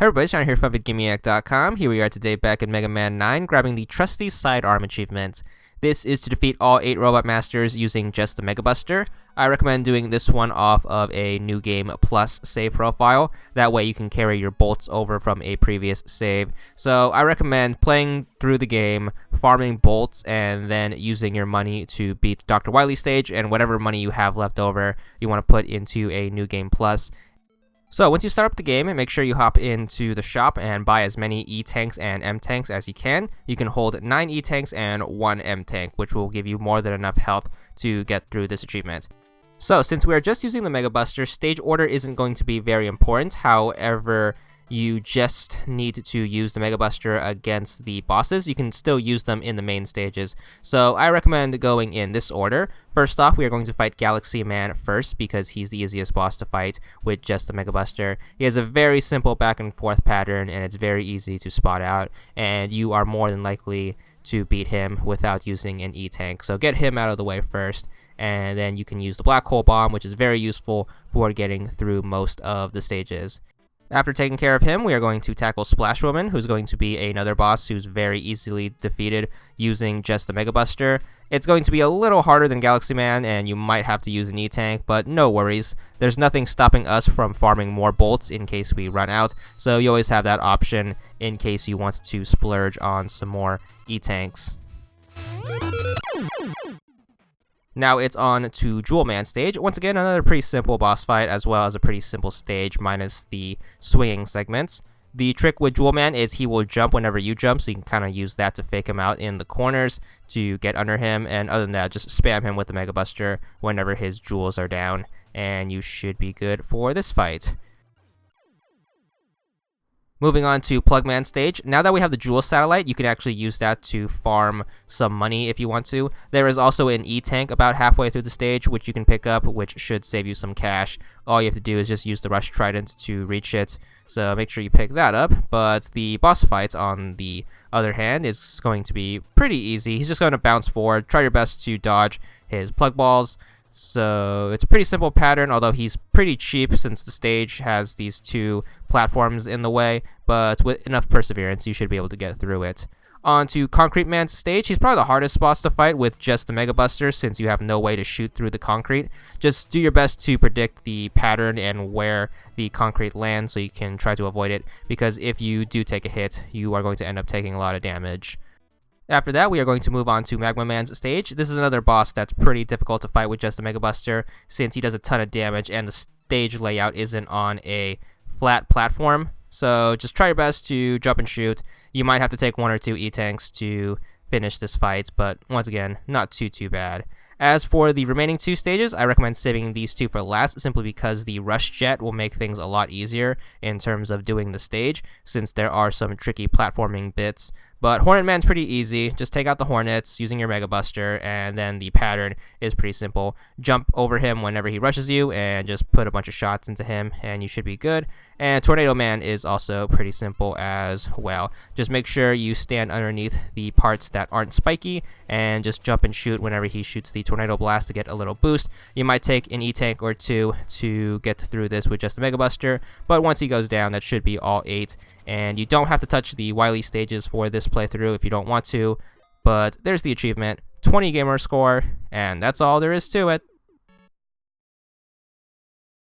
Hey everybody, Sean here from VidGamiac.com. Here we are today back in Mega Man 9, grabbing the Trusty Sidearm achievement. This is to defeat all 8 Robot Masters using just the Mega Buster. I recommend doing this one off of a New Game Plus save profile. That way you can carry your bolts over from a previous save. So I recommend playing through the game, farming bolts, and then using your money to beat Dr. Wily stage, and whatever money you have left over you want to put into a New Game Plus. So once you start up the game, make sure you hop into the shop and buy as many E-Tanks and M-Tanks as you can. You can hold 9 E-Tanks and 1 M-Tank, which will give you more than enough health to get through this achievement. So since we are just using the Mega Buster, stage order isn't going to be very important. However, you just need to use the Mega Buster against the bosses. You can still use them in the main stages. So I recommend going in this order. First off, we are going to fight Galaxy Man first because he's the easiest boss to fight with just the Mega Buster. He has a very simple back and forth pattern, and it's very easy to spot out, and you are more than likely to beat him without using an E-Tank. So get him out of the way first, and then you can use the Black Hole Bomb, which is very useful for getting through most of the stages. After taking care of him, we are going to tackle Splash Woman, who's going to be another boss who's very easily defeated using just the Mega Buster. It's going to be a little harder than Galaxy Man, and you might have to use an E-Tank, but no worries. There's nothing stopping us from farming more bolts in case we run out, so you always have that option in case you want to splurge on some more E-Tanks. Now it's on to Jewel Man stage. Once again, another pretty simple boss fight, as well as a pretty simple stage, minus the swinging segments. The trick with Jewel Man is he will jump whenever you jump, so you can kind of use that to fake him out in the corners to get under him, and other than that, just spam him with the Mega Buster whenever his jewels are down, and you should be good for this fight. Moving on to Plugman stage. Now that we have the Jewel Satellite, you can actually use that to farm some money if you want to. There is also an E-Tank about halfway through the stage, which you can pick up, which should save you some cash. All you have to do is just use the Rush Trident to reach it, so make sure you pick that up. But the boss fight, on the other hand, is going to be pretty easy. He's just going to bounce forward. Try your best to dodge his Plug Balls. So it's a pretty simple pattern, although he's pretty cheap since the stage has these 2 platforms in the way, but with enough perseverance you should be able to get through it. On to Concrete Man's stage. He's probably the hardest boss to fight with just the Mega Buster, since you have no way to shoot through the concrete. Just do your best to predict the pattern and where the concrete lands so you can try to avoid it, because if you do take a hit, you are going to end up taking a lot of damage. After that, we are going to move on to Magma Man's stage. This is another boss that's pretty difficult to fight with just the Mega Buster, since he does a ton of damage and the stage layout isn't on a flat platform. So just try your best to jump and shoot. You might have to take 1 or 2 E-Tanks to finish this fight, but once again, not too bad. As for the remaining 2 stages, I recommend saving these 2 for last, simply because the Rush Jet will make things a lot easier in terms of doing the stage, since there are some tricky platforming bits. But Hornet Man's pretty easy. Just take out the Hornets using your Mega Buster, and then the pattern is pretty simple. Jump over him whenever he rushes you, and just put a bunch of shots into him, and you should be good. And Tornado Man is also pretty simple as well. Just make sure you stand underneath the parts that aren't spiky, and just jump and shoot whenever he shoots the Tornado Blast to get a little boost. You might take an E-Tank or 2 to get through this with just the Mega Buster, but once he goes down, that should be all 8. And you don't have to touch the Wily stages for this playthrough if you don't want to, but there's the achievement, 20 gamer score, and that's all there is to it.